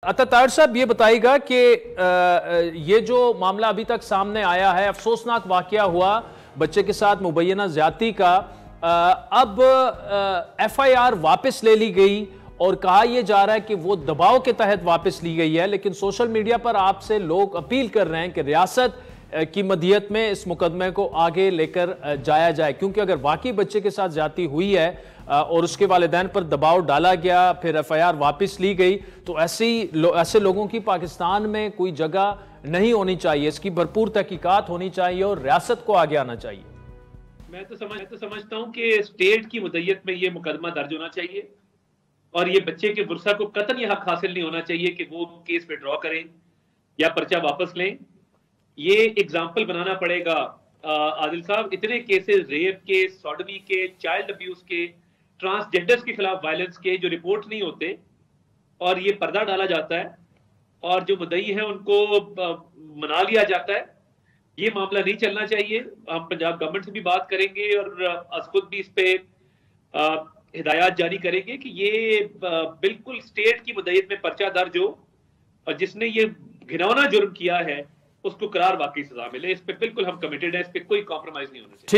अतातार साहब ये बताइएगा कि ये जो मामला अभी तक सामने आया है, अफसोसनाक वाकया हुआ बच्चे के साथ मुबैना ज्यादती का, अब एफआईआर वापस ले ली गई और कहा यह जा रहा है कि वो दबाव के तहत वापस ली गई है। लेकिन सोशल मीडिया पर आपसे लोग अपील कर रहे हैं कि रियासत की मदीयत में इस मुकदमे को आगे लेकर जाया जाए, क्योंकि अगर वाकई बच्चे के साथ ज्यादती हुई है और उसके वालिदैन पर दबाव डाला गया, फिर एफआईआर वापस ली गई, तो ऐसे लोगों की पाकिस्तान में कोई जगह नहीं होनी चाहिए। इसकी भरपूर तहकीकात होनी चाहिए और रियासत को आगे आना चाहिए। मैं तो समझता हूं कि स्टेट की मुद्दत में ये मुकदमा दर्ज होना चाहिए और ये बच्चे के वर्सा को कतई हक हासिल नहीं होना चाहिए कि वो केस विड्रॉ करें या पर्चा वापस लें। ये एग्जाम्पल बनाना पड़ेगा आदिल साहब। इतने केसेस रेप के, सॉडमी के, चाइल्ड अब्यूज के, ट्रांसजेंडर्स के खिलाफ वायलेंस के जो रिपोर्ट नहीं होते और ये पर्दा डाला जाता है और जो मुद्दई है उनको मना लिया जाता है। ये मामला नहीं चलना चाहिए। हम पंजाब गवर्नमेंट से भी बात करेंगे और खुद भी इस पे हिदायत जारी करेंगे कि ये बिल्कुल स्टेट की मुद्दत में पर्चा दर्ज हो और जिसने ये घिनौना जुर्म किया है उसको करार वाकई सजा मिले। इस पे बिल्कुल हम कमिटेड है, इस पे कोई कॉम्प्रोमाइज नहीं होना चाहिए।